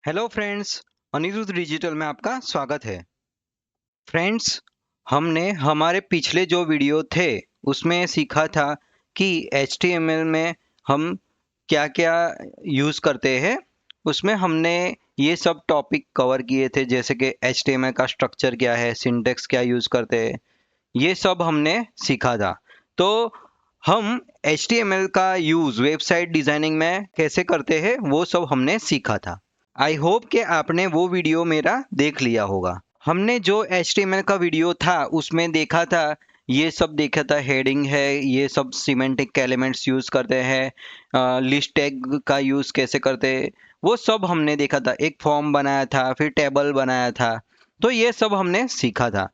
Hello friends, Anirudh digital में आपका स्वागत है। फ्रेंड्स, हमने हमारे पिछले जो वीडियो थे उसमें सीखा था कि HTML में हम क्या-क्या यूज़ करते हैं। उसमें हमने ये सब टॉपिक कवर किए थे, जैसे कि HTML का स्ट्रक्चर क्या है, सिंटैक्स क्या यूज़ करते हैं, ये सब हमने सीखा था। तो हम HTML का यूज़ वेबसाइट डिज़ाइनिंग में कैसे करते हैं वो सब हमने सीखा था। आई होप कि आपने वो वीडियो मेरा देख लिया होगा। हमने जो HTML का वीडियो था उसमें देखा था, ये सब देखा था, हेडिंग है, ये सब सिमेंटिक एलिमेंट्स यूज़ करते हैं, लिस्ट टैग का यूज़ कैसे करते हैं, वो सब हमने देखा था। एक फॉर्म बनाया था, फिर टेबल बनाया था, तो ये सब हमने सीखा था।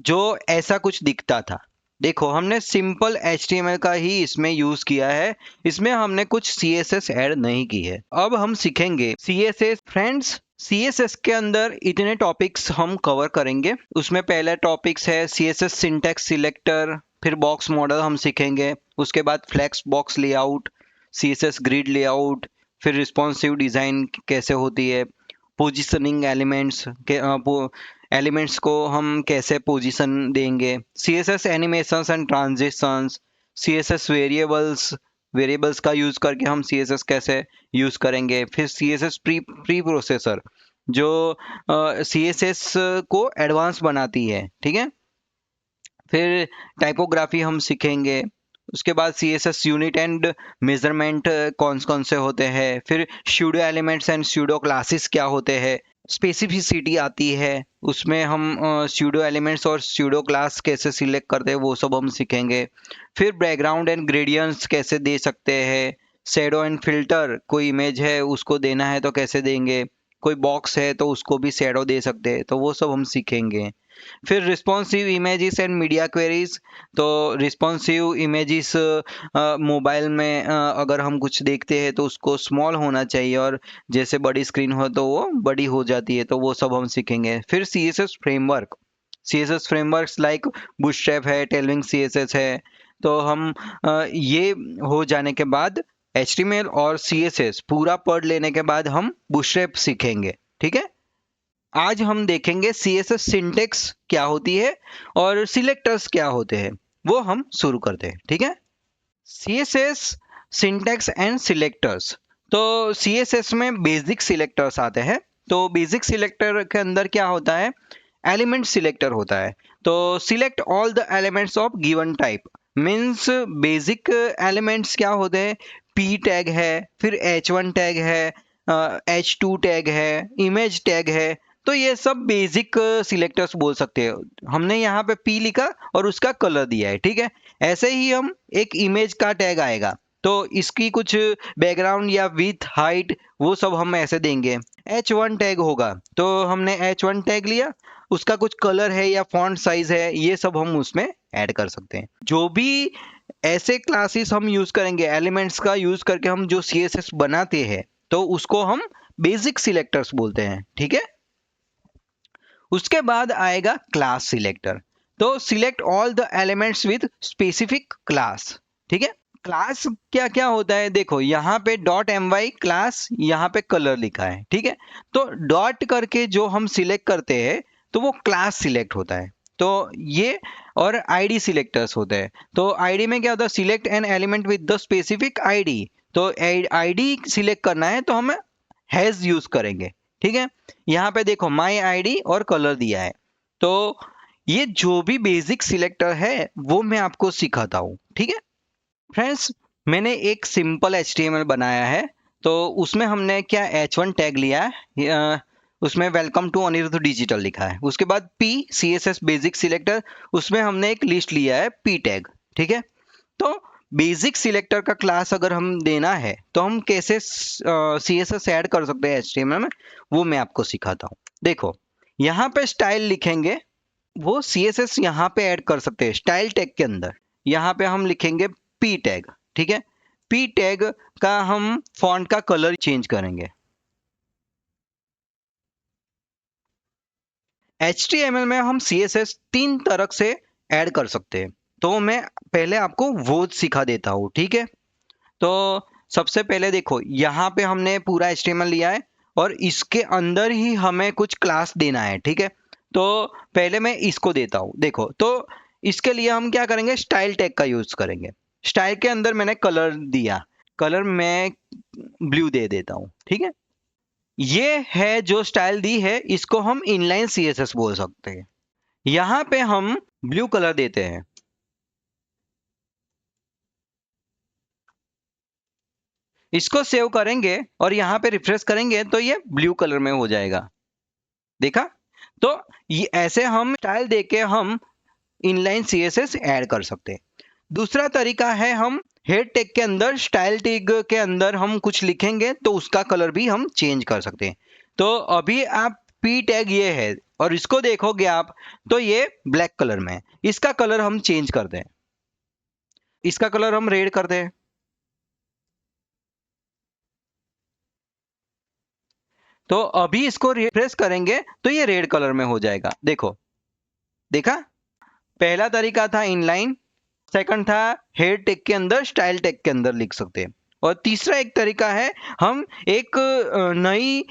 जो ऐसा कुछ दिखता था, देखो हमने सिंपल HTML का ही इसमें यूज किया है, इसमें हमने कुछ CSS ऐड नहीं की है। अब हम सीखेंगे CSS। फ्रेंड्स, CSS के अंदर इतने टॉपिक्स हम कवर करेंगे। उसमें पहला टॉपिक्स है CSS सिंटैक्स सिलेक्टर, फिर बॉक्स मॉडल हम सीखेंगे, उसके बाद flex box layout, CSS grid layout, फिर रिस्पॉन्सिव डिज़ाइन कैसे होती है, पोजिशनिंग एलिमेंट्स के एलिमेंट्स को हम कैसे पोजीशन देंगे, CSS animations and transitions, CSS variables का यूज़ करके हम CSS कैसे यूज़ करेंगे, फिर CSS प्री प्रोसेसर जो CSS को एडवांस बनाती है, ठीक है। फिर टाइपोग्राफी हम सीखेंगे। उसके बाद CSS यूनिट एंड मेजरमेंट कौन कौन से होते हैं, फिर pseudo elements and pseudo classes क्या होते हैं, स्पेसिफिसिटी आती है, उसमें हम स्यूडो एलिमेंट्स और स्यूडो क्लास कैसे सिलेक्ट करते हैं वो सब हम सीखेंगे। फिर बैकग्राउंड एंड ग्रेडियंट्स कैसे दे सकते हैं, शैडो एंड फिल्टर, कोई इमेज है उसको देना है तो कैसे देंगे, कोई बॉक्स है तो उसको भी शैडो दे सकते हैं, तो वो सब हम सीखेंगे। फिर responsive images and media queries, तो रिस्पॉन्सिव इमेजेस मोबाइल में अगर हम कुछ देखते हैं तो उसको स्मॉल होना चाहिए, और जैसे बड़ी स्क्रीन हो तो वो बड़ी हो जाती है, तो वो सब हम सीखेंगे। फिर CSS फ्रेमवर्क्स लाइक बूटस्ट्रैप है, टेलविंग CSS है। तो हम ये हो जाने के बाद HTML और CSS पूरा पढ़ लेने के बाद हम बूटस्ट्रैप सीखेंगे, ठीक है। आज हम देखेंगे CSS सिंटेक्स क्या होती है और सिलेक्टर्स क्या होते हैं, वो हम शुरू करते हैं, ठीक है। CSS सिंटेक्स एंड सिलेक्टर्स, तो CSS में बेसिक सिलेक्टर्स आते हैं। तो बेसिक सिलेक्टर के अंदर क्या होता है, एलिमेंट सिलेक्टर होता है। तो select all the elements of given type, means basic elements क्या होते हैं, P टैग है, फिर H1 टैग है, H2 टैग है, इमेज टैग है। तो ये सब बेसिक सिलेक्टर्स बोल सकते हैं। हमने यहाँ पे P लिखा और उसका कलर दिया है, ठीक है। ऐसे ही हम एक इमेज का टैग आएगा तो इसकी कुछ बैकग्राउंड या विथ हाइट वो सब हम ऐसे देंगे। H1 टैग होगा तो हमने H1 टैग लिया, उसका कुछ कलर है या फॉन्ट साइज है, ये सब हम उसमें ऐड कर सकते हैं। जो भी ऐसे क्लासेस हम यूज करेंगे, एलिमेंट्स का यूज करके हम जो CSS बनाते हैं, तो उसको हम बेसिक सिलेक्टर्स बोलते हैं, ठीक है। उसके बाद आएगा क्लास सिलेक्टर। तो select all the elements with specific class, ठीक है। क्लास क्या क्या होता है, देखो यहाँ पे .my क्लास, यहाँ पे कलर लिखा है, ठीक है। तो डॉट करके जो हम सिलेक्ट करते हैं तो वो क्लास सिलेक्ट होता है। तो ये और आईडी सिलेक्टर्स होते हैं। तो आईडी में क्या होता है, select an element with the specific ID. तो आईडी सिलेक्ट करना है तो हम हैज यूज करेंगे, ठीक है। यहाँ पे देखो माई आईडी और कलर दिया है। तो ये जो भी बेसिक सिलेक्टर है वो मैं आपको सिखाता हूँ, ठीक है। फ्रेंड्स, मैंने एक सिंपल HTML बनाया है। तो उसमें हमने क्या H1 टैग लिया है, उसमें वेलकम टू अनिरुद्ध डिजिटल लिखा है। उसके बाद P CSS बेसिक सिलेक्टर, उसमें हमने एक लिस्ट लिया है P टैग, ठीक है। तो बेसिक सिलेक्टर का क्लास अगर हम देना है तो हम कैसे CSS ऐड कर सकते हैं HTML में, वो मैं आपको सिखाता हूँ। देखो यहाँ पे स्टाइल लिखेंगे, वो CSS यहाँ पे ऐड कर सकते हैं स्टाइल टैग के अंदर। यहाँ पे हम लिखेंगे P टैग, ठीक है। P टैग का हम फॉन्ट का कलर चेंज करेंगे। HTML में हम CSS 3 तरह से ऐड कर सकते हैं, तो मैं पहले आपको वो सिखा देता हूँ, ठीक है। तो सबसे पहले देखो यहाँ पे हमने पूरा HTML लिया है, और इसके अंदर ही हमें कुछ क्लास देना है, ठीक है। तो पहले मैं इसको देता हूँ, देखो। तो इसके लिए हम क्या करेंगे, स्टाइल टैग का यूज करेंगे। स्टाइल के अंदर मैंने कलर दिया, कलर मैं ब्लू दे देता हूँ, ठीक है। ये है जो स्टाइल दी है, इसको हम इनलाइन सीएसएस बोल सकते हैं। यहां पे हम ब्लू कलर देते हैं, इसको सेव करेंगे और यहां पे रिफ्रेश करेंगे तो ये ब्लू कलर में हो जाएगा, देखा। तो ये ऐसे हम स्टाइल देके हम इनलाइन सीएसएस ऐड कर सकते हैं। दूसरा तरीका है, हम हेड टैग के अंदर, स्टाइल टैग के अंदर हम कुछ लिखेंगे तो उसका कलर भी हम चेंज कर सकते हैं। तो अभी आप पी टैग ये है और इसको देखोगे आप तो ये ब्लैक कलर में है। इसका कलर हम चेंज कर दें, इसका कलर हम रेड कर दें। तो अभी इसको रिफ्रेश करेंगे तो ये रेड कलर में हो जाएगा, देखो, देखा। पहला तरीका था इनलाइन, सेकंड था हेड टैग के अंदर, स्टाइल टैग के अंदर लिख सकते हैं। और तीसरा एक तरीका है, हम एक नई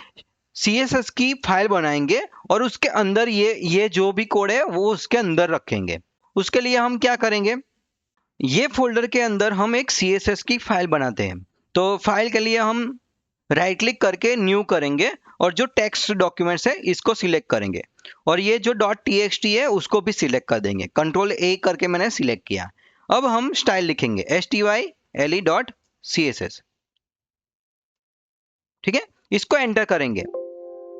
सीएसएस की फाइल बनाएंगे और उसके अंदर ये जो भी कोड है वो उसके अंदर रखेंगे। उसके लिए हम क्या करेंगे, ये फोल्डर के अंदर हम एक सीएसएस की फाइल बनाते हैं। तो फाइल के लिए हम राइट क्लिक करके न्यू करेंगे और जो टेक्स्ट डॉक्यूमेंट्स है इसको सिलेक्ट करेंगे और ये जो .txt है उसको भी सिलेक्ट कर देंगे। कंट्रोल ए करके मैंने सिलेक्ट किया। अब हम स्टाइल लिखेंगे style.css, ठीक है। इसको एंटर करेंगे,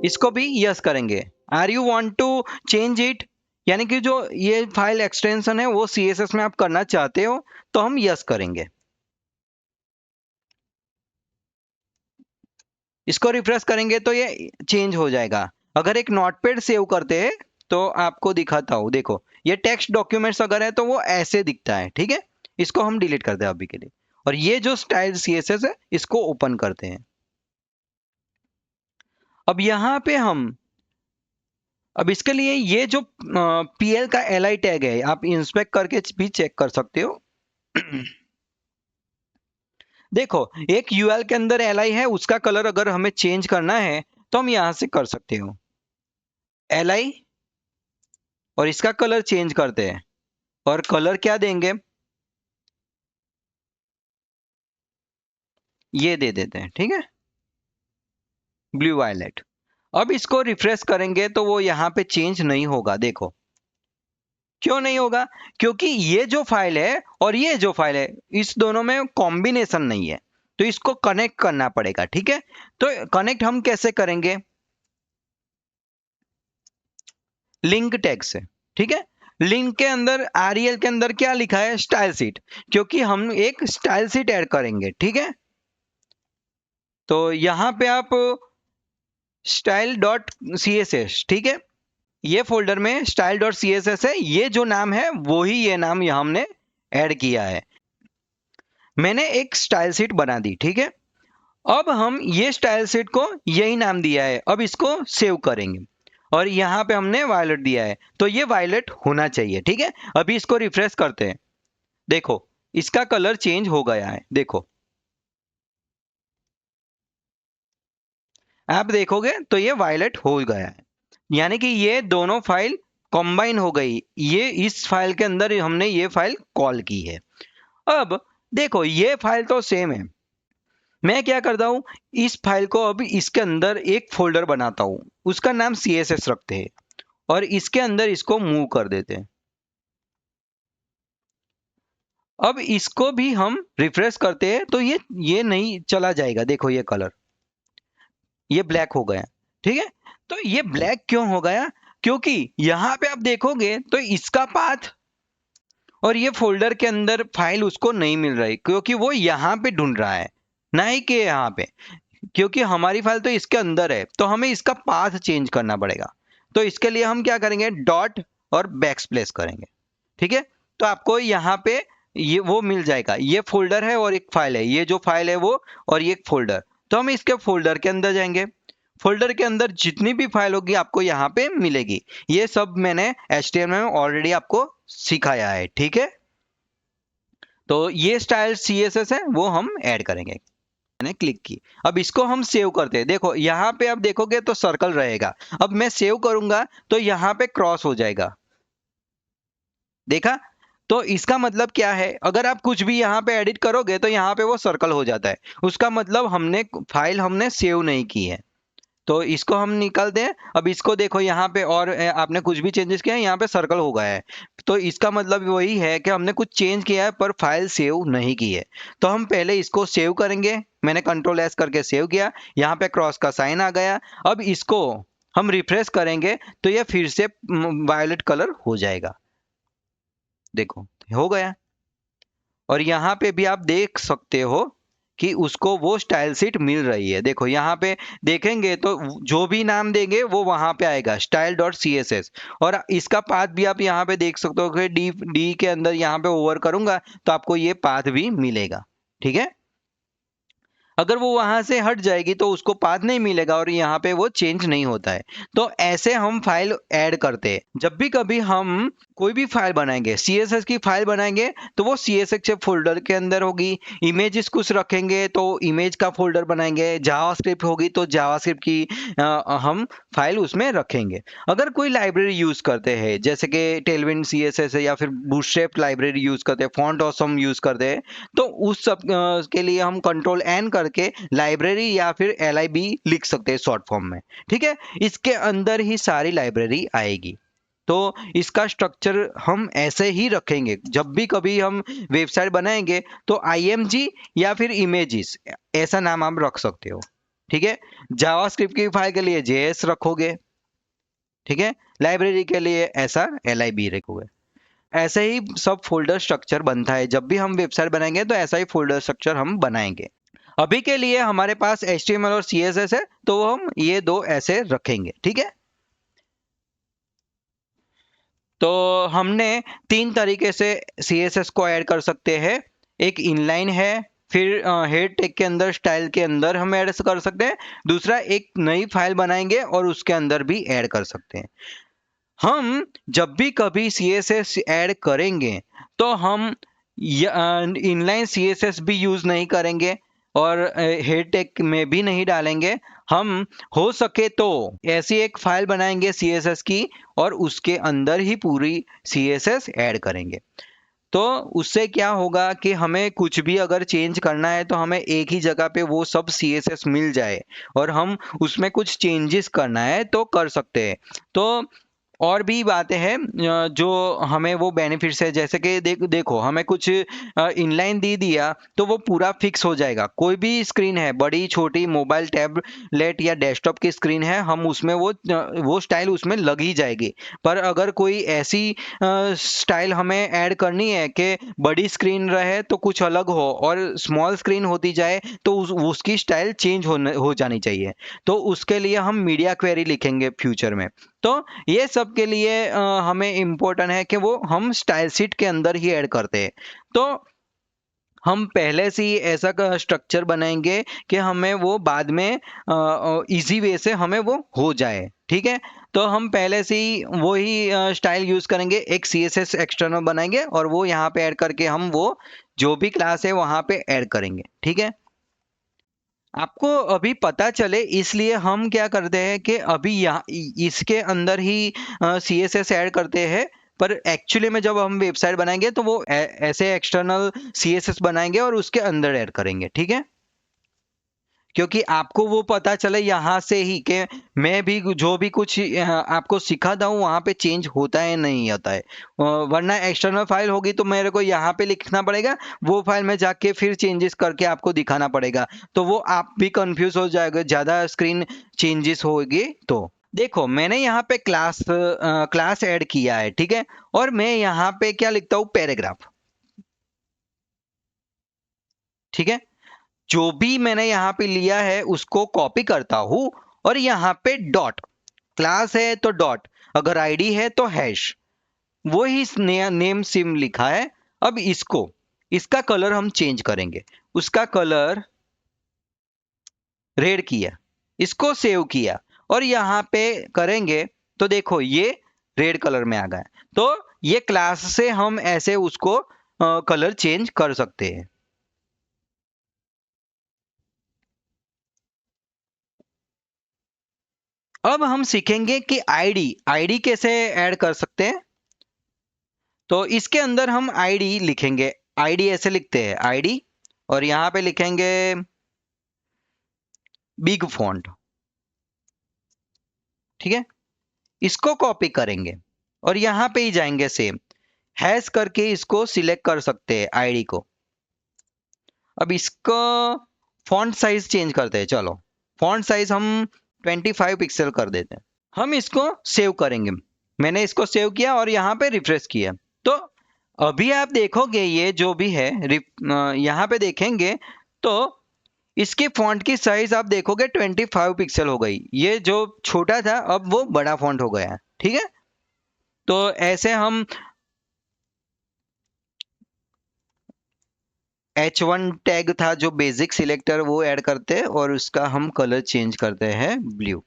इसको भी यस करेंगे। Are you want to change it, यानी कि जो ये फाइल एक्सटेंशन है वो सीएसएस में आप करना चाहते हो तो हम यस करेंगे। इसको रिफ्रेश करेंगे तो ये चेंज हो जाएगा। अगर एक नोटपैड सेव करते हैं तो आपको दिखाता हूँ, देखो ये टेक्स्ट डॉक्यूमेंट्स अगर है तो वो ऐसे दिखता है, ठीक है। इसको हम डिलीट करते हैं अभी के लिए और ये जो स्टाइल सीएसएस है इसको ओपन करते हैं। अब यहाँ पे हम, अब इसके लिए ये जो पीएल का एलआई टैग है आप इंस्पेक्ट करके भी चेक कर सकते हो। देखो एक यूएल के अंदर एलआई है, उसका कलर अगर हमें चेंज करना है तो हम यहां से कर सकते हो, एलआई, और इसका कलर चेंज करते हैं। और कलर क्या देंगे, ये दे देते हैं, ठीक है, ब्लू वायलेट। अब इसको रिफ्रेश करेंगे तो वो यहाँ पे चेंज नहीं होगा, देखो। क्यों नहीं होगा, क्योंकि ये जो फाइल है और ये जो फाइल है इस दोनों में कॉम्बिनेशन नहीं है, तो इसको कनेक्ट करना पड़ेगा, ठीक है। तो कनेक्ट हम कैसे करेंगे, लिंक टैग से, ठीक है। लिंक के अंदर आरईएल के अंदर क्या लिखा है, स्टाइल सीट, क्योंकि हम एक स्टाइल सीट ऐड करेंगे, ठीक है। तो यहां पे आप style dot C S S, ठीक है, ये फोल्डर में style dot C S S है, ये जो नाम है वो ही ये नाम यहाँ हमने ऐड किया है। मैंने एक स्टाइल सीट बना दी, ठीक है। अब हम ये स्टाइल सीट को यही नाम दिया है, अब इसको सेव करेंगे और यहाँ पे हमने वायलेट दिया है तो ये वायलेट होना चाहिए, ठीक है। अभी इसको रिफ्रेश करते हैं, देखो इसका कलर चेंज हो गया है, देखो आप देखोगे तो ये वायलेट हो गया है, यानी कि ये दोनों फाइल कंबाइन हो गई, ये इस फाइल के अंदर हमने ये फाइल कॉल की है। अब देखो ये फाइल तो सेम है, मैं क्या करता हूं, इस फाइल को अभी इसके अंदर एक फोल्डर बनाता हूं, उसका नाम CSS रखते हैं और इसके अंदर इसको मूव कर देते हैं। अब इसको भी हम रिफ्रेश करते हैं तो ये नहीं चला जाएगा, देखो ये कलर ये ब्लैक हो गया, ठीक है। तो ये ब्लैक क्यों हो गया, क्योंकि यहां पे आप देखोगे तो इसका पाथ और ये फोल्डर के अंदर फाइल उसको नहीं मिल रही, क्योंकि वो यहाँ पे ढूंढ रहा है ना ही कि यहाँ पे, क्योंकि हमारी फाइल तो इसके अंदर है तो हमें इसका पाथ चेंज करना पड़ेगा। तो इसके लिए हम क्या करेंगे, डॉट और बैकस्पेस करेंगे, ठीक है। तो आपको यहाँ पे ये वो मिल जाएगा, ये फोल्डर है और एक फाइल है, ये जो फाइल है वो और ये एक फोल्डर। तो हम इसके फोल्डर के अंदर जाएंगे, फोल्डर के अंदर जितनी भी फाइल होगी आपको यहाँ पे मिलेगी। ये सब मैंने HTML में ऑलरेडी आपको सिखाया है, ठीक है। तो ये स्टाइल CSS है वो हम ऐड करेंगे। मैंने क्लिक की। अब इसको हम सेव करते हैं। देखो यहाँ पे आप देखोगे तो सर्कल रहेगा। अब मैं सेव करूंगा तो यहाँ पे क्रॉस हो जाएगा। देखा? तो इसका मतलब क्या है, अगर आप कुछ भी यहाँ पे एडिट करोगे तो यहाँ पे वो सर्कल हो जाता है। उसका मतलब फाइल हमने सेव नहीं की है। तो इसको हम निकाल दें। अब इसको देखो यहाँ पे, और आपने कुछ भी चेंजेस किया है, यहाँ पे सर्कल हो गया है। तो इसका मतलब वही है कि हमने कुछ चेंज किया है पर फाइल सेव नहीं की है। तो हम पहले इसको सेव करेंगे। मैंने कंट्रोल एस करके सेव किया, यहाँ पे क्रॉस का साइन आ गया। अब इसको हम रिफ्रेश करेंगे तो ये फिर से वायलेट कलर हो जाएगा। देखो हो गया। और यहाँ पे भी आप देख सकते हो कि उसको वो स्टाइल शीट मिल रही है। देखो यहाँ पे देखेंगे तो जो भी नाम देंगे वो वहां पे आएगा, style.css। और इसका पाथ भी आप यहाँ पे देख सकते हो कि डी के अंदर यहाँ पे ओवर करूंगा तो आपको ये पाथ भी मिलेगा। ठीक है? अगर वो वहां से हट जाएगी तो उसको पाथ नहीं मिलेगा और यहाँ पे वो चेंज नहीं होता है। तो ऐसे हम फाइल ऐड करते हैं। जब भी कभी हम कोई भी फाइल बनाएंगे, CSS की फाइल बनाएंगे, तो वो CSS फोल्डर के अंदर होगी। इमेजेस कुछ रखेंगे तो इमेज का फोल्डर बनाएंगे। जावास्क्रिप्ट होगी तो जावास्क्रिप्ट की हम फाइल उसमें रखेंगे। अगर कोई लाइब्रेरी यूज करते हैं जैसे कि टेलविन CSS है या फिर बूटस्ट्रैप लाइब्रेरी यूज करते हैं, फॉन्ट ऑसम यूज करते हैं, तो उस सब के लिए हम कंट्रोल एन करके लाइब्रेरी या फिर LIB लिख सकते हैं शॉर्ट फॉर्म में। ठीक है? इसके अंदर ही सारी लाइब्रेरी आएगी। तो इसका स्ट्रक्चर हम ऐसे ही रखेंगे। जब भी कभी हम वेबसाइट बनाएंगे तो IMG या फिर इमेजेस ऐसा नाम आप रख सकते हो। ठीक है? जावास्क्रिप्ट की फाइल के लिए JS रखोगे। ठीक है? लाइब्रेरी के लिए ऐसा LIB रखोगे। ऐसे ही सब फोल्डर स्ट्रक्चर बनता है। जब भी हम वेबसाइट बनाएंगे तो ऐसा ही फोल्डर स्ट्रक्चर हम बनाएंगे। अभी के लिए हमारे पास HTML और CSS है तो हम ये दो ऐसे रखेंगे। ठीक है? तो हमने 3 तरीके से CSS को ऐड कर सकते हैं। एक इनलाइन है, फिर हेड टैग के अंदर स्टाइल के अंदर हम ऐड कर सकते हैं। दूसरा एक नई फाइल बनाएंगे और उसके अंदर भी ऐड कर सकते हैं। हम जब भी कभी CSS ऐड करेंगे तो हम इनलाइन CSS भी यूज नहीं करेंगे और हेड टैग में भी नहीं डालेंगे। हम हो सके तो ऐसी एक फाइल बनाएंगे CSS की और उसके अंदर ही पूरी CSS ऐड करेंगे। तो उससे क्या होगा कि हमें कुछ भी अगर चेंज करना है तो हमें एक ही जगह पे वो सब CSS मिल जाए और हम उसमें कुछ चेंजेस करना है तो कर सकते हैं। तो और भी बातें हैं जो हमें वो बेनिफिट्स है। जैसे कि देखो हमें कुछ इनलाइन दे दिया तो वो पूरा फिक्स हो जाएगा। कोई भी स्क्रीन है, बड़ी छोटी, मोबाइल, टैबलेट या डेस्कटॉप की स्क्रीन है, हम उसमें वो स्टाइल उसमें लग ही जाएगी। पर अगर कोई ऐसी स्टाइल हमें ऐड करनी है कि बड़ी स्क्रीन रहे तो कुछ अलग हो और स्मॉल स्क्रीन होती जाए तो उसकी स्टाइल चेंज हो जानी चाहिए। तो उसके लिए हम मीडिया क्वेरी लिखेंगे फ्यूचर में। तो ये सब के लिए हमें इम्पोर्टेंट है कि वो हम स्टाइल शीट के अंदर ही ऐड करते हैं। तो हम पहले से ही ऐसा स्ट्रक्चर बनाएंगे कि हमें वो बाद में इजी वे से हमें वो हो जाए। ठीक है? तो हम पहले से ही वही स्टाइल यूज करेंगे। एक CSS एक्सटर्नल बनाएंगे और वो यहाँ पे ऐड करके हम वो जो भी क्लास है वहां पे ऐड करेंगे। ठीक है? आपको अभी पता चले इसलिए हम क्या करते हैं कि अभी यहाँ इसके अंदर ही CSS ऐड करते हैं। पर एक्चुअली में जब हम वेबसाइट बनाएंगे तो वो ऐसे एक्सटर्नल CSS बनाएंगे और उसके अंदर ऐड करेंगे। ठीक है? क्योंकि आपको वो पता चले यहाँ से ही कि मैं भी जो भी कुछ आपको सिखाता हूँ वहाँ पे चेंज होता है नहीं होता है। वरना एक्सटर्नल फाइल होगी तो मेरे को यहाँ पे लिखना पड़ेगा, वो फाइल में जाके फिर चेंजेस करके आपको दिखाना पड़ेगा। तो वो आप भी कंफ्यूज हो जाएगा, ज़्यादा स्क्रीन चेंजेस होगी। तो देखो मैंने यहाँ पे क्लास ऐड किया है। ठीक है? और मैं यहाँ पे क्या लिखता हूँ, पैराग्राफ। ठीक है? जो भी मैंने यहाँ पे लिया है उसको कॉपी करता हूं और यहाँ पे डॉट, क्लास है तो डॉट, अगर आईडी है तो हैश, वो ही नेम सिम लिखा है। अब इसका कलर हम चेंज करेंगे। उसका कलर रेड किया, इसको सेव किया और यहाँ पे करेंगे तो देखो ये रेड कलर में आ गया। तो ये क्लास से हम ऐसे उसको कलर चेंज कर सकते हैं। अब हम सीखेंगे कि आईडी कैसे ऐड कर सकते हैं। तो इसके अंदर हम आईडी लिखेंगे। आईडी ऐसे लिखते हैं, आईडी, और यहां पे लिखेंगे बिग फॉन्ट। ठीक है, इसको कॉपी करेंगे और यहां पे ही जाएंगे, सेम हैश करके इसको सिलेक्ट कर सकते हैं आईडी को। अब इसको फॉन्ट साइज चेंज करते हैं। चलो, फॉन्ट साइज हम 25 पिक्सल कर देते हैं। हम इसको सेव करेंगे। मैंने इसको सेव किया और यहाँ पे रिफ्रेश किया। तो अभी आप देखोगे ये जो भी है, यहाँ पे देखेंगे तो इसकी फॉन्ट की साइज आप देखोगे 25 पिक्सल हो गई। ये जो छोटा था अब वो बड़ा फॉन्ट हो गया है। ठीक है, तो ऐसे हम H1 टैग था जो बेसिक सिलेक्टर, वो ऐड करते हैं और उसका हम कलर चेंज करते हैं ब्लू।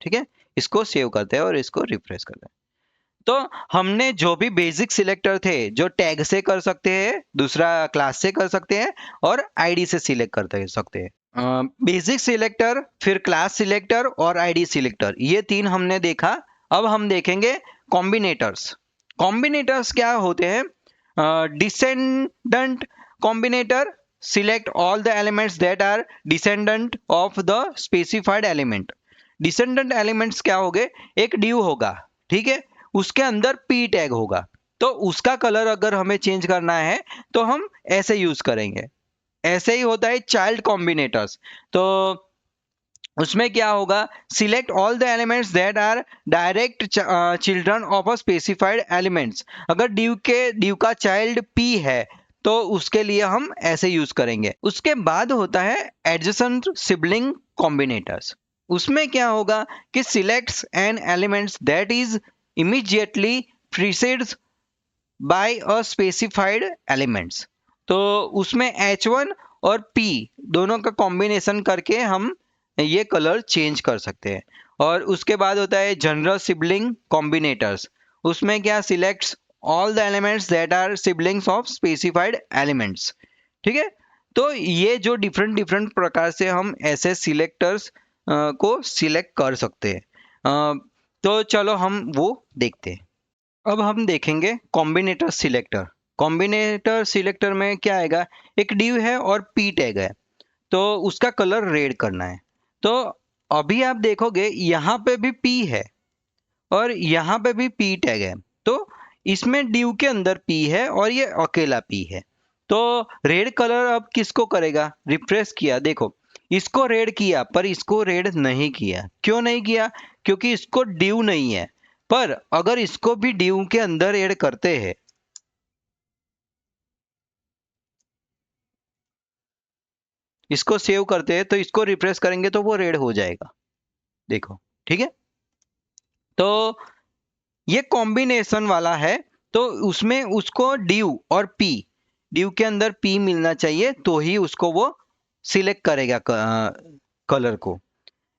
ठीक है, इसको सेव करते हैं और इसको रिफ्रेश करते हैं। तो हमने जो भी बेसिक सिलेक्टर थे, जो टैग से कर सकते हैं, दूसरा क्लास से कर सकते हैं और आईडी से सिलेक्ट करते सकते हैं। बेसिक सिलेक्टर, फिर क्लास सिलेक्टर और आईडी सिलेक्टर, ये तीन हमने देखा। अब हम देखेंगे कॉम्बिनेटर्स। कॉम्बिनेटर्स क्या होते हैं? Descendant combinator select all the elements that are descendant of the specified element. Descendant elements क्या हो गए? एक ड्यू होगा, ठीक है, उसके अंदर पी टैग होगा, तो उसका कलर अगर हमें चेंज करना है तो हम ऐसे यूज करेंगे। ऐसे ही होता है चाइल्ड कॉम्बिनेटर्स। तो उसमें क्या होगा? Select all the elements that are direct children of a specified elements. अगर ड्यू का चाइल्ड पी है तो उसके लिए हम ऐसे यूज करेंगे। उसके बाद होता है एडजेसेंट सिबलिंग कॉम्बिनेटर्स। उसमें क्या होगा कि selects an elements that is immediately precedes by a specified elements. तो उसमें H1 और P दोनों का कॉम्बिनेशन करके हम ये कलर चेंज कर सकते हैं। और उसके बाद होता है जनरल सिबलिंग कॉम्बिनेटर्स। उसमें क्या? Selects all the elements that are siblings of specified elements. ठीक है, तो ये जो डिफरेंट डिफरेंट प्रकार से हम ऐसे सिलेक्टर्स को सिलेक्ट कर सकते हैं। तो चलो हम वो देखते हैं। अब हम देखेंगे कॉम्बिनेटर सिलेक्टर। कॉम्बिनेटर सिलेक्टर में क्या आएगा? एक div है और p टैग है, तो उसका कलर रेड करना है। तो अभी आप देखोगे यहाँ पे भी p है और यहाँ पे भी p टैग है, तो इसमें div के अंदर p है और ये अकेला p है। तो रेड कलर अब किसको करेगा? रिफ्रेश किया, देखो इसको रेड किया पर इसको रेड नहीं किया। क्यों नहीं किया? क्योंकि इसको div नहीं है। पर अगर इसको भी div के अंदर ऐड करते हैं, इसको सेव करते हैं, तो इसको रिफ्रेश करेंगे तो वो रेड हो जाएगा, देखो। ठीक है, तो ये कॉम्बिनेशन वाला है, तो उसमें उसको div और p, div के अंदर p मिलना चाहिए तो ही उसको वो सिलेक्ट करेगा कलर को।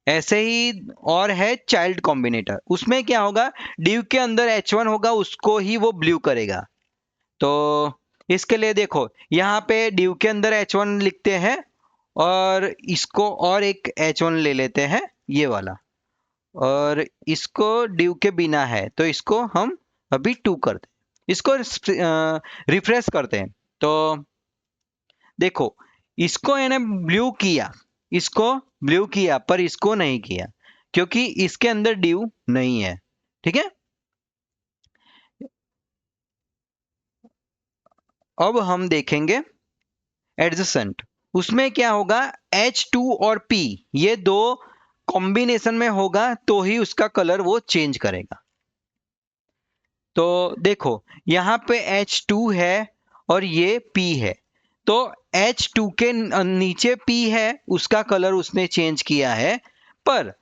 ऐसे ही और है चाइल्ड कॉम्बिनेटर। उसमें क्या होगा? div के अंदर H1 होगा, उसको ही वो ब्लू करेगा। तो इसके लिए देखो यहाँ पे div के अंदर H1 लिखते हैं और इसको और एक H1 ले लेते हैं, ये वाला, और इसको div के बिना है तो इसको हम अभी 2 करते हैं। इसको रिफ्रेश करते हैं तो देखो इसको मैंने ब्लू किया, इसको ब्लू किया पर इसको नहीं किया क्योंकि इसके अंदर div नहीं है। ठीक है, अब हम देखेंगे एडजेसेंट। उसमें क्या होगा? H2 और P, ये दो कॉम्बिनेशन में होगा तो ही उसका कलर वो चेंज करेगा। तो देखो यहाँ पे H2 है और ये P है, तो H2 के नीचे P है, उसका कलर उसने चेंज किया है, पर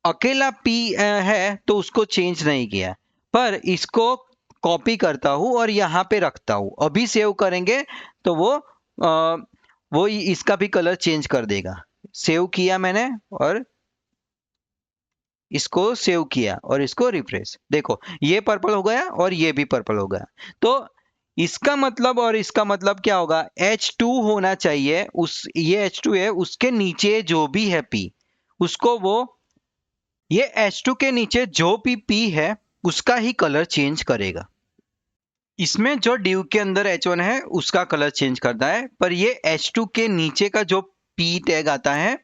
अकेला P है तो उसको चेंज नहीं किया। पर इसको कॉपी करता हूँ और यहाँ पे रखता हूँ, अभी सेव करेंगे तो वो इसका भी कलर चेंज कर देगा। सेव किया मैंने और इसको सेव किया और इसको रिफ्रेश, देखो ये पर्पल हो गया और ये भी पर्पल हो गया। तो इसका मतलब और इसका मतलब क्या होगा? H2 होना चाहिए, उस ये H2 है, उसके नीचे जो भी है P उसको वो ये H2 के नीचे जो भी P है उसका ही कलर चेंज करेगा। इसमें जो ड्यू के अंदर H1 है उसका कलर चेंज करता है, पर ये H2 के नीचे का जो P टैग आता है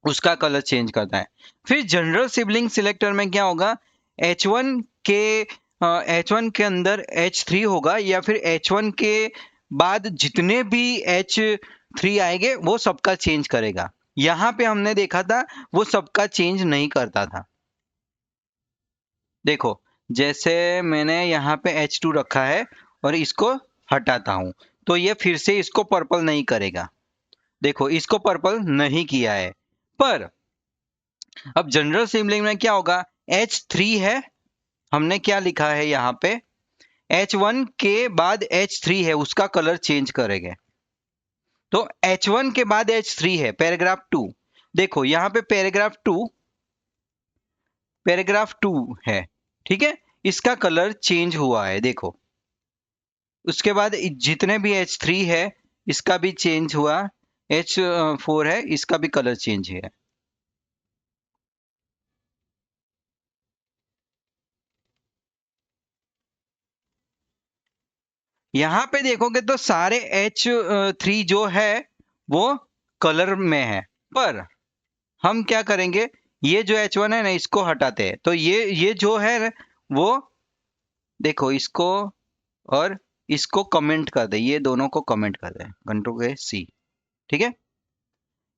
उसका कलर चेंज करता है। फिर जनरल सिबलिंग सिलेक्टर में क्या होगा, H1 के H1 के अंदर H3 होगा, या फिर H1 के बाद जितने भी H3 आएंगे वो सबका चेंज करेगा। यहाँ पे हमने देखा था वो सबका चेंज नहीं करता था। देखो, जैसे मैंने यहाँ पे H2 रखा है और इसको हटाता हूँ तो ये फिर से इसको पर्पल नहीं करेगा। देखो, इसको पर्पल नहीं किया है। पर अब जनरल सिबलिंग में क्या होगा, H3 है, हमने क्या लिखा है यहाँ पे, H1 के बाद H3 है उसका कलर चेंज करेंगे। तो H1 के बाद H3 है, पैराग्राफ 2। देखो यहाँ पे पैराग्राफ 2 है, ठीक है, इसका कलर चेंज हुआ है। देखो, उसके बाद जितने भी H3 है इसका भी चेंज हुआ, H4 है इसका भी कलर चेंज है। यहाँ पे देखोगे तो सारे H3 जो है वो कलर में है, पर हम क्या करेंगे, ये जो H1 है ना इसको हटाते हैं, तो ये जो है वो, देखो इसको और इसको कमेंट कर दे, ये दोनों को कमेंट कर दे, Ctrl+C, ठीक है।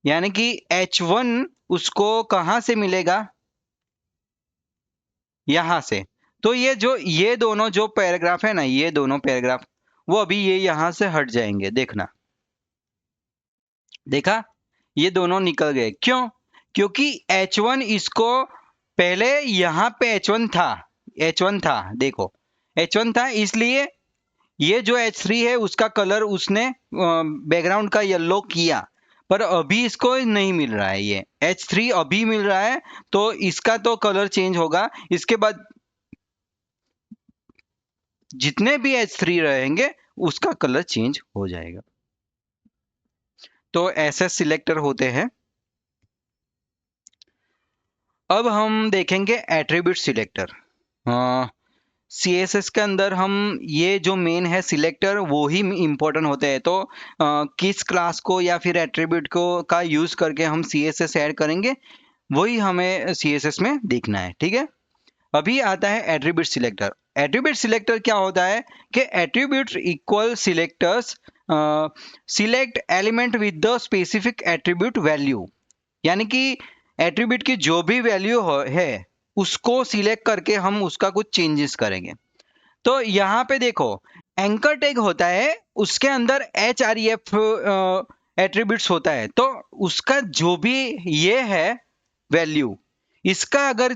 यानी कि H1 उसको कहां से मिलेगा, यहां से। तो ये दोनों जो पैराग्राफ है ना, ये दोनों पैराग्राफ वो अभी ये यहां से हट जाएंगे, देखना। देखा, ये दोनों निकल गए, क्यों? क्योंकि H1 इसको पहले यहां पे H1 था, देखो H1 था, इसलिए ये जो H3 है उसका कलर उसने बैकग्राउंड का येलो किया, पर अभी इसको नहीं मिल रहा है, ये H3 अभी मिल रहा है, तो इसका तो कलर चेंज होगा। इसके बाद जितने भी H3 रहेंगे उसका कलर चेंज हो जाएगा। तो ऐसे सिलेक्टर होते हैं। अब हम देखेंगे एट्रीब्यूट सिलेक्टर। CSS के अंदर हम ये जो मेन है सिलेक्टर वो ही इंपॉर्टेंट होते हैं, तो किस क्लास को या फिर एट्रीब्यूट को का यूज करके हम CSS ऐड करेंगे वही हमें CSS में देखना है, ठीक है। अभी आता है एट्रीब्यूट सिलेक्टर। एट्रीब्यूट सिलेक्टर क्या होता है कि attribute equal selectors select element with the specific attribute value, यानी कि एट्रीब्यूट की जो भी वैल्यू है उसको सिलेक्ट करके हम उसका कुछ चेंजेस करेंगे। तो यहाँ पे देखो, एंकर टैग होता है, उसके अंदर href एट्रीब्यूट्स होता है, तो उसका जो भी ये है वैल्यू, इसका अगर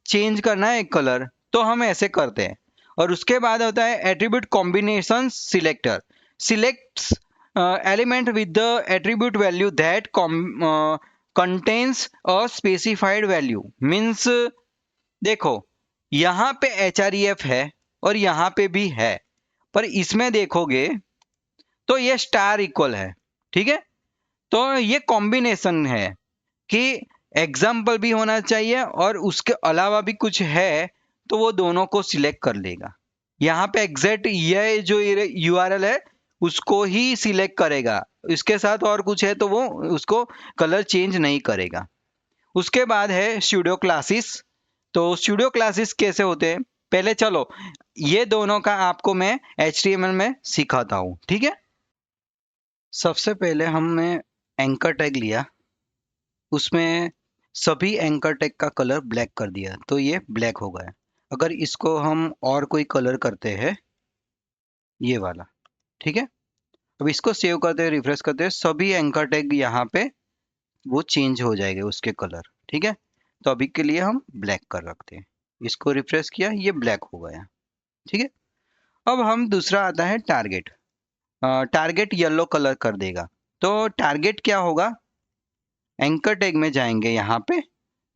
चेंज करना है कलर तो हम ऐसे करते हैं। और उसके बाद होता है attribute combination selector, selects element with the attribute value that contains a specified value, means देखो यहाँ पे href है और यहाँ पे भी है, पर इसमें देखोगे तो ये स्टार इक्वल है, ठीक है। तो ये कॉम्बिनेशन है कि एग्जाम्पल भी होना चाहिए और उसके अलावा भी कुछ है, तो वो दोनों को सिलेक्ट कर लेगा। यहाँ पे एग्जैक्ट ये जो URL है उसको ही सिलेक्ट करेगा, इसके साथ और कुछ है तो वो उसको कलर चेंज नहीं करेगा। उसके बाद है स्टूडियो क्लासेस। तो स्टूडियो क्लासेस कैसे होते हैं, पहले चलो ये दोनों का आपको मैं HTML में सिखाता हूँ, ठीक है। सबसे पहले हमने एंकर टैग लिया, उसमें सभी एंकर टैग का कलर ब्लैक कर दिया, तो ये ब्लैक हो गया। अगर इसको हम और कोई कलर करते हैं, ये वाला, ठीक है। अब इसको सेव करते हैं, रिफ्रेश करते हैं, सभी एंकर टैग यहाँ पे वो चेंज हो जाएंगे उसके कलर, ठीक है। तो अभी के लिए हम ब्लैक कर रखते हैं, इसको रिफ्रेश किया, ये ब्लैक हो गया, ठीक है। अब हम दूसरा आता है टारगेट। टारगेट येलो कलर कर देगा। तो टारगेट क्या होगा, एंकर टैग में जाएंगे यहाँ पे,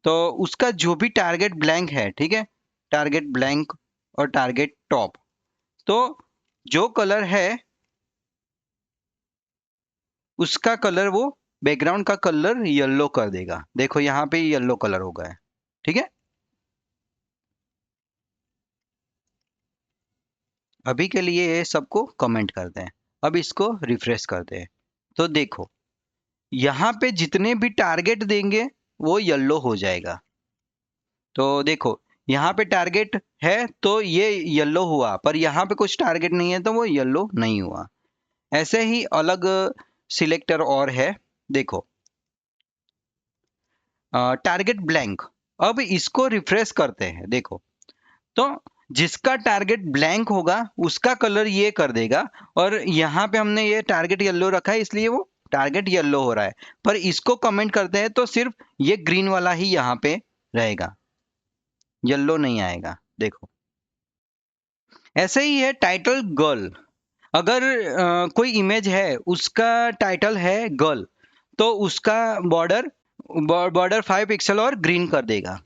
तो उसका जो भी टारगेट ब्लैंक है, ठीक है, टारगेट ब्लैंक और टारगेट टॉप, तो जो कलर है उसका कलर वो बैकग्राउंड का कलर येलो कर देगा। देखो यहाँ पे येलो कलर हो गया है, ठीक है। अभी के लिए ये सबको कमेंट करते हैं। अब इसको रिफ्रेश करते हैं। तो देखो यहाँ पे जितने भी टारगेट देंगे वो येलो हो जाएगा। तो देखो यहाँ पे टारगेट है तो ये येलो हुआ, पर यहाँ पे कुछ टारगेट नहीं है तो वो येलो नहीं हुआ। ऐसे ही अलग सिलेक्टर और है। देखो टारगेट ब्लैंक। अब इसको रिफ्रेश करते हैं। देखो तो जिसका टारगेट ब्लैंक होगा उसका कलर ये कर देगा, और यहाँ पे हमने ये टारगेट येलो रखा है इसलिए वो टारगेट येलो हो रहा है। पर इसको कमेंट करते हैं तो सिर्फ ये ग्रीन वाला ही यहाँ पे रहेगा, येलो नहीं आएगा। देखो ऐसे ही है टाइटल गर्ल। अगर कोई इमेज है उसका टाइटल है गर्ल, तो उसका बॉर्डर बॉर्डर 5 पिक्सल और ग्रीन कर देगा।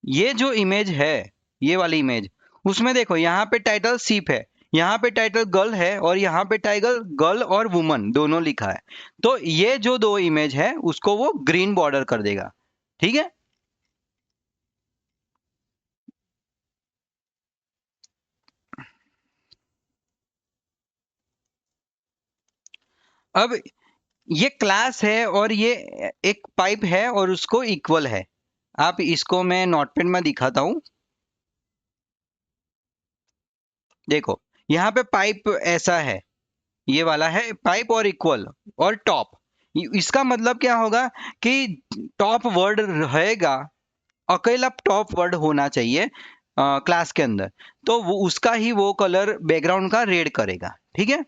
ये जो इमेज है, ये वाली इमेज, उसमें देखो यहाँ पे टाइटल सीप है, यहाँ पे टाइटल गर्ल है, और यहाँ पे टाइटल गर्ल और वुमन दोनों लिखा है। तो ये जो दो इमेज है उसको वो ग्रीन बॉर्डर कर देगा, ठीक है। अब ये क्लास है और ये एक पाइप है और उसको इक्वल है। आप इसको मैं नोटपैड में दिखाता हूँ। देखो यहाँ पे पाइप ऐसा है, ये वाला है पाइप और इक्वल और टॉप। इसका मतलब क्या होगा कि टॉप वर्ड रहेगा, अकेला टॉप वर्ड होना चाहिए क्लास के अंदर, तो वो उसका ही वो कलर बैकग्राउंड का रेड करेगा, ठीक है।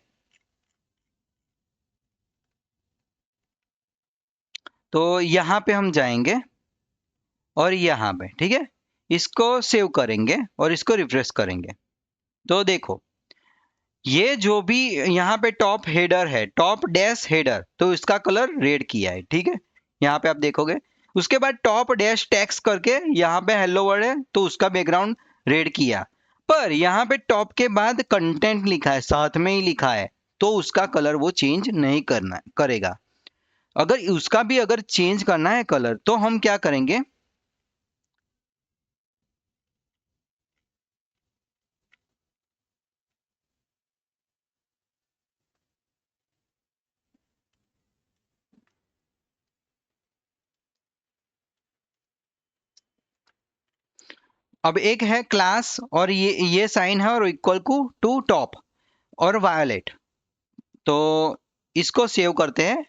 तो यहाँ पे हम जाएंगे और यहाँ पे, ठीक है, इसको सेव करेंगे और इसको रिफ्रेश करेंगे। तो देखो ये जो भी यहाँ पे टॉप हेडर है, टॉप डैश हेडर, तो इसका कलर रेड किया है, ठीक है। यहाँ पे आप देखोगे उसके बाद टॉप डैश टेक्स्ट करके यहाँ पे हेलो वर्ड है तो उसका बैकग्राउंड रेड किया। पर यहाँ पे टॉप के बाद कंटेंट लिखा है, साथ में ही लिखा है, तो उसका कलर वो चेंज नहीं करना करेगा। अगर उसका भी अगर चेंज करना है कलर तो हम क्या करेंगे, अब एक है क्लास और ये साइन है और इक्वल टू टॉप और वायलेट। तो इसको सेव करते हैं।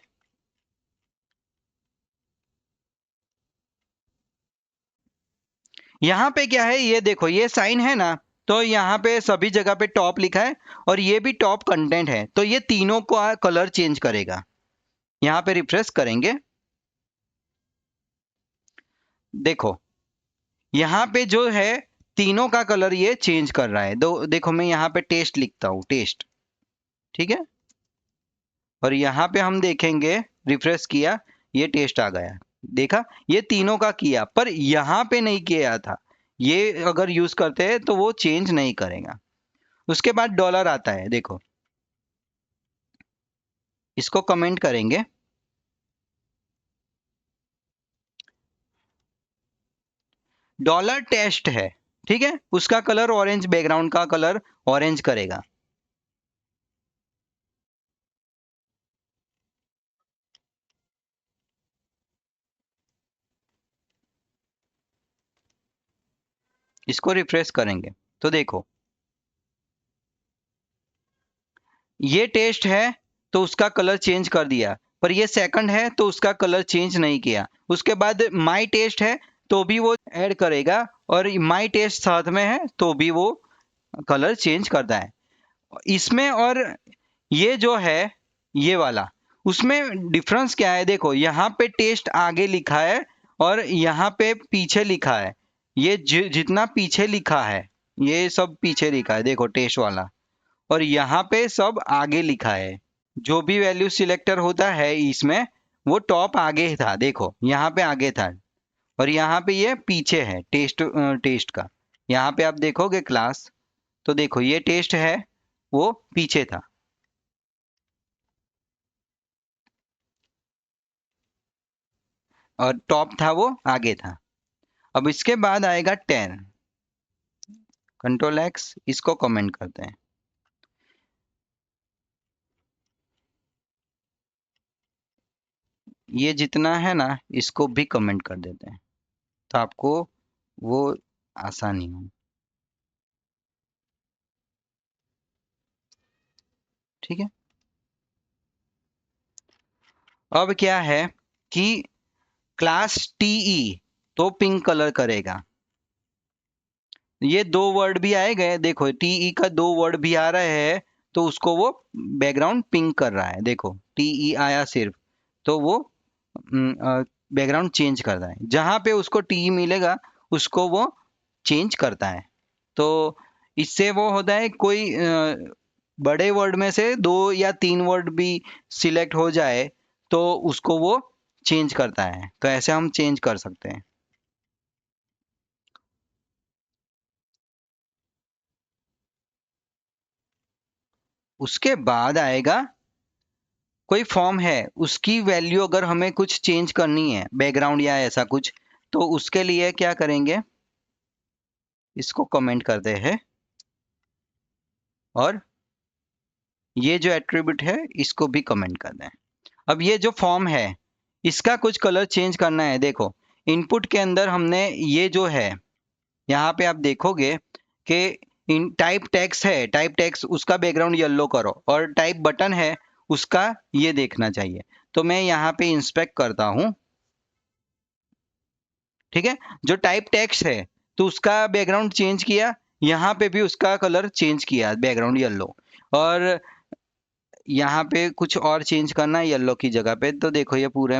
यहाँ पे क्या है ये देखो, ये साइन है ना, तो यहाँ पे सभी जगह पे टॉप लिखा है और ये भी टॉप कंटेंट है, तो ये तीनों का कलर चेंज करेगा। यहाँ पे रिफ्रेश करेंगे। देखो यहाँ पे जो है तीनों का कलर ये चेंज कर रहा है। दो देखो मैं यहाँ पे टेस्ट लिखता हूँ, टेस्ट, ठीक है। और यहाँ पे हम देखेंगे, रिफ्रेश किया, ये टेस्ट आ गया। देखा ये तीनों का किया, पर यहाँ पे नहीं किया था। ये अगर यूज करते हैं तो वो चेंज नहीं करेगा। उसके बाद डॉलर आता है, देखो इसको कमेंट करेंगे। डॉलर टेस्ट है, ठीक है, उसका कलर ऑरेंज, बैकग्राउंड का कलर ऑरेंज करेगा। इसको रिफ्रेश करेंगे तो देखो ये टेस्ट है तो उसका कलर चेंज कर दिया, पर ये सेकंड है तो उसका कलर चेंज नहीं किया। उसके बाद माई टेस्ट है तो भी वो ऐड करेगा, और माई टेस्ट साथ में है तो भी वो कलर चेंज करता है इसमें। और ये जो है ये वाला, उसमें डिफरेंस क्या है, देखो यहाँ पे टेस्ट आगे लिखा है और यहाँ पे पीछे लिखा है। ये जितना पीछे लिखा है ये सब पीछे लिखा है, देखो टेस्ट वाला, और यहाँ पे सब आगे लिखा है। जो भी वैल्यू सिलेक्टर होता है इसमें वो टॉप आगे था, देखो यहाँ पे आगे था, और यहाँ पे ये पीछे है टेस्ट टेस्ट का। यहाँ पे आप देखोगे क्लास, तो देखो ये टेस्ट है वो पीछे था। और टॉप था वो आगे था। अब इसके बाद आएगा 10, कंट्रोल एक्स, इसको कमेंट करते हैं। ये जितना है ना इसको भी कमेंट कर देते हैं, तो आपको वो आसानी हो। ठीक है, अब क्या है कि क्लास टीई तो पिंक कलर करेगा। ये दो वर्ड भी आए गए, देखो टीई का दो वर्ड भी आ रहे हैं, तो उसको वो बैकग्राउंड पिंक कर रहा है। देखो टीई आया सिर्फ, तो वो बैकग्राउंड चेंज करता है। जहां पे उसको टीई मिलेगा उसको वो चेंज करता है। तो इससे वो होता है कोई बड़े वर्ड में से दो या तीन वर्ड भी सिलेक्ट हो जाए तो उसको वो चेंज करता है। तो ऐसे हम चेंज कर सकते हैं। उसके बाद आएगा कोई फॉर्म है, उसकी वैल्यू अगर हमें कुछ चेंज करनी है, बैकग्राउंड या ऐसा कुछ, तो उसके लिए क्या करेंगे, इसको कमेंट करते हैं और ये जो एट्रीब्यूट है इसको भी कमेंट कर दें। अब ये जो फॉर्म है इसका कुछ कलर चेंज करना है। देखो इनपुट के अंदर हमने ये जो है, यहाँ पे आप देखोगे कि इन टाइप टेक्स्ट है, टाइप टेक्स्ट उसका बैकग्राउंड येलो करो, और टाइप बटन है उसका ये देखना चाहिए। तो मैं यहाँ पे इंस्पेक्ट करता हूँ। ठीक है, जो टाइप टेक्स्ट है तो उसका बैकग्राउंड चेंज किया, यहाँ पे भी उसका कलर चेंज किया बैकग्राउंड येलो, और यहाँ पे कुछ और चेंज करना है येलो की जगह पे, तो देखो ये पूरे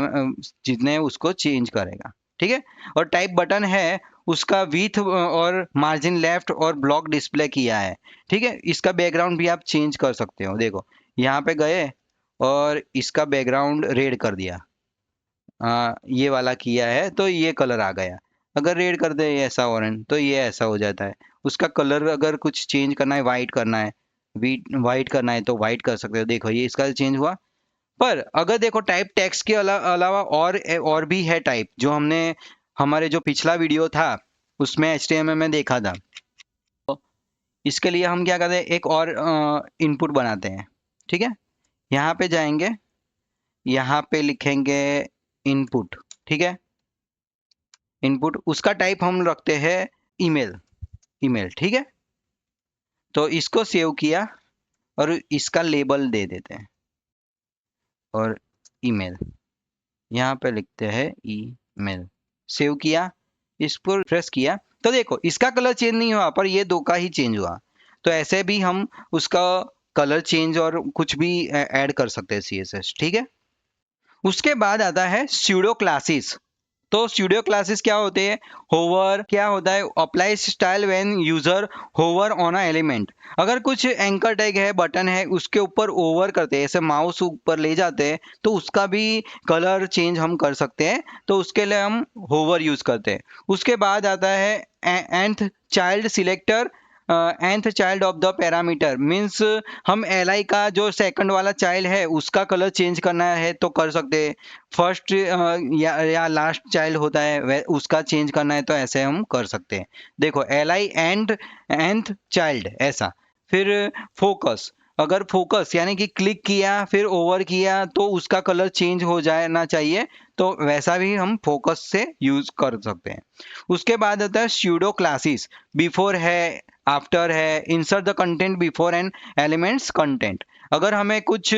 जितने उसको चेंज करेगा। ठीक है, और टाइप बटन है उसका विथ और मार्जिन लेफ्ट और ब्लॉक डिस्प्ले किया है। ठीक है, इसका बैकग्राउंड भी आप चेंज कर सकते हो। देखो यहाँ पे गए और इसका बैकग्राउंड रेड कर दिया, ये वाला किया है तो ये कलर आ गया। अगर रेड कर दे ऐसा ऑरेंज तो ये ऐसा हो जाता है। उसका कलर अगर कुछ चेंज करना है, वाइट करना है, वाइट करना है तो वाइट कर सकते हो। देखो ये इसका चेंज हुआ। पर अगर देखो टाइप टेक्स्ट के अलावा और भी है टाइप, जो हमने हमारे जो पिछला वीडियो था उसमें HTML में देखा था। तो इसके लिए हम क्या करते हैं, एक और इनपुट बनाते हैं। ठीक है, यहाँ पे जाएंगे, यहाँ पे लिखेंगे इनपुट। ठीक है, इनपुट उसका टाइप हम रखते हैं ईमेल, ईमेल। ठीक है, तो इसको सेव किया और इसका लेबल दे देते हैं, और ईमेल यहाँ पे लिखते हैं ईमेल। सेव किया, इस पर प्रेस किया, तो देखो इसका कलर चेंज नहीं हुआ पर ये दो का ही चेंज हुआ। तो ऐसे भी हम उसका कलर चेंज और कुछ भी ऐड कर सकते हैं CSS। ठीक है, उसके बाद आता है स्यूडो क्लासेस। तो स्टूडियो क्लासेस क्या होते हैं, होवर क्या होता है, apply style when user hover on a element. अगर कुछ एंकर टैग है, बटन है, उसके ऊपर ओवर करते हैं, ऐसे माउस ऊपर ले जाते हैं, तो उसका भी कलर चेंज हम कर सकते हैं। तो उसके लिए हम होवर यूज करते हैं। उसके बाद आता है nth child selector, nth child of the parameter, means हम li का जो सेकंड वाला चाइल्ड है उसका कलर चेंज करना है तो कर सकते हैं। फर्स्ट या लास्ट चाइल्ड होता है उसका चेंज करना है तो ऐसे हम कर सकते हैं। देखो li एंड nth चाइल्ड ऐसा। फिर फोकस, अगर फोकस यानी कि क्लिक किया फिर ओवर किया तो उसका कलर चेंज हो जाना चाहिए, तो वैसा भी हम फोकस से यूज कर सकते हैं। उसके बाद आता है स्यूडो क्लासेस, बिफोर है, आफ्टर है, insert the content before and elements content. अगर हमें कुछ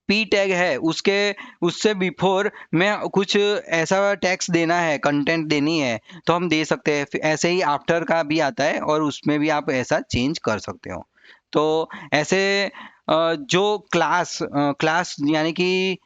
पी टैग है उसके उससे बिफोर में कुछ ऐसा टैग्स देना है, कंटेंट देनी है, तो हम दे सकते हैं। ऐसे ही आफ्टर का भी आता है और उसमें भी आप ऐसा चेंज कर सकते हो। तो ऐसे जो क्लास यानी कि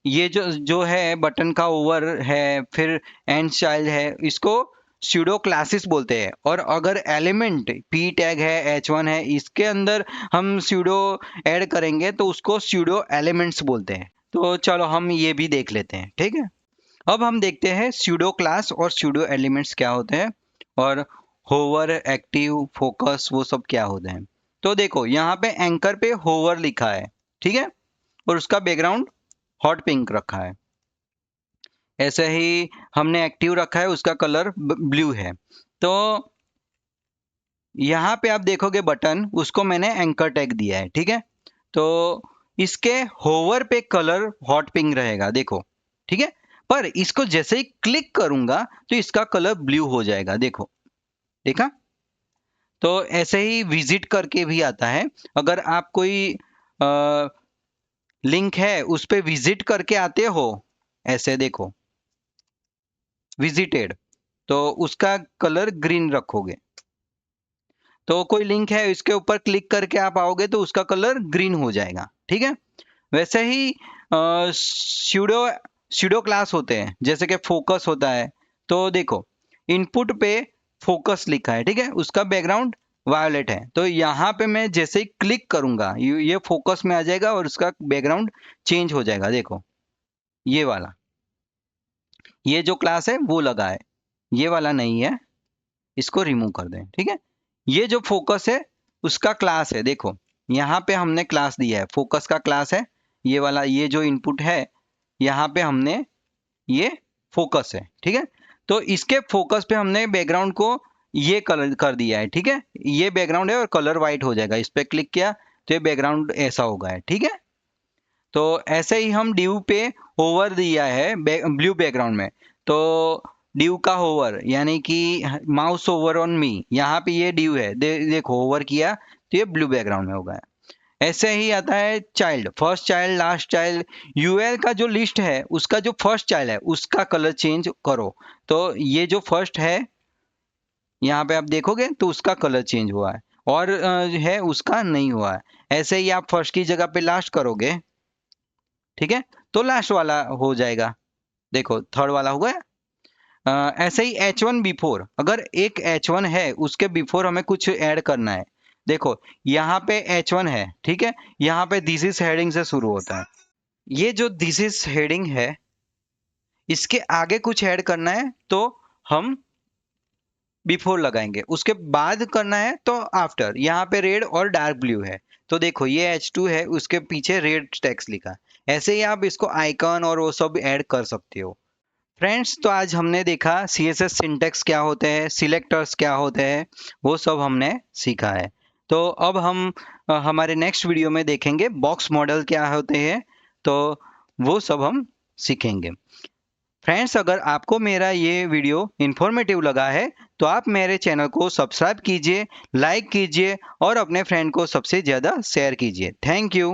ये जो जो है बटन का ओवर है, फिर एंड चाइल्ड है, इसको स्यूडो क्लासेस बोलते हैं। और अगर एलिमेंट पी टैग है, H1 है, इसके अंदर हम स्यूडो ऐड करेंगे तो उसको स्यूडो एलिमेंट्स बोलते हैं। तो चलो हम ये भी देख लेते हैं। ठीक है, अब हम देखते हैं स्यूडो क्लास और स्यूडो एलिमेंट्स क्या होते हैं, और होवर, एक्टिव, फोकस वो सब क्या होते हैं। तो देखो यहाँ पे एंकर पे होवर लिखा है। ठीक है, और उसका बैकग्राउंड हॉट पिंक रखा है। ऐसे ही हमने एक्टिव रखा है, उसका कलर ब्लू है। तो यहाँ पे आप देखोगे बटन, उसको मैंने एंकर टैग दिया है, ठीक है। तो इसके होवर पे कलर हॉट पिंक रहेगा, देखो, ठीक है। पर इसको जैसे ही क्लिक करूंगा तो इसका कलर ब्लू हो जाएगा, देखो, देखा। तो ऐसे ही विजिट करके भी आता है। अगर आप कोई लिंक है उस पे विजिट करके आते हो, ऐसे देखो, विजिटेड, तो उसका कलर ग्रीन रखोगे। तो कोई लिंक है, इसके ऊपर क्लिक करके आप आओगे तो उसका कलर ग्रीन हो जाएगा, ठीक है। वैसे ही स्यूडो स्यूडो क्लास होते हैं, जैसे कि फोकस होता है। तो देखो, इनपुट पे फोकस लिखा है, ठीक है, उसका बैकग्राउंड वायोलेट है। तो यहाँ पे मैं जैसे ही क्लिक करूंगा ये फोकस में आ जाएगा और उसका बैकग्राउंड चेंज हो जाएगा, देखो, ये वाला, ये जो क्लास है वो लगा है, ये वाला नहीं है, इसको रिमूव कर दें, ठीक है। ये जो फोकस है उसका क्लास है, देखो, यहाँ पे हमने क्लास दिया है, फोकस का क्लास है ये वाला, ये जो इनपुट है यहाँ पे हमने, ये फोकस है, ठीक है। तो इसके फोकस पे हमने बैकग्राउंड को ये कलर कर दिया है, ठीक है। ये बैकग्राउंड है और कलर वाइट हो जाएगा, इस पे क्लिक किया तो ये बैकग्राउंड ऐसा होगा है, ठीक है। तो ऐसे ही हम ड्यू पे होवर दिया है ब्लू बैकग्राउंड में। तो ड्यू का होवर यानी कि माउस ओवर ऑन मी, यहाँ पे ये ड्यू है, देखो होवर किया तो ये ब्लू बैकग्राउंड में होगा। ऐसे ही आता है child, first child, last child. UL का जो लिस्ट है उसका जो फर्स्ट चाइल्ड है उसका कलर चेंज करो। तो ये जो फर्स्ट है यहाँ पे आप देखोगे तो उसका कलर चेंज हुआ है, और है उसका नहीं हुआ है। ऐसे ही आप फर्स्ट की जगह पे लास्ट करोगे, ठीक है, तो लास्ट वाला हो जाएगा, देखो थर्ड वाला हो गया। ऐसे ही H1 बिफोर, अगर एक H1 है उसके बिफोर हमें कुछ ऐड करना है, देखो यहाँ पे H1 है, ठीक है, यहाँ पे दिस इज हेडिंग से शुरू होता है। ये जो दिस इज हेडिंग है इसके आगे कुछ ऐड करना है तो हम बिफोर लगाएंगे, उसके बाद करना है तो आफ्टर। यहाँ पे रेड और डार्क ब्लू है, तो देखो ये H2 है, उसके पीछे रेड टेक्स्ट लिखा। ऐसे ही आप इसको आइकन और वो सब ऐड कर सकते हो। फ्रेंड्स, तो आज हमने देखा CSS सिंटेक्स क्या होते हैं, सिलेक्टर्स क्या होते हैं, वो सब हमने सीखा है। तो अब हम हमारे नेक्स्ट वीडियो में देखेंगे बॉक्स मॉडल क्या होते हैं, तो वो सब हम सीखेंगे। फ्रेंड्स, अगर आपको मेरा ये वीडियो इन्फॉर्मेटिव लगा है तो आप मेरे चैनल को सब्सक्राइब कीजिए, लाइक कीजिए और अपने फ्रेंड को सबसे ज़्यादा शेयर कीजिए। Thank you.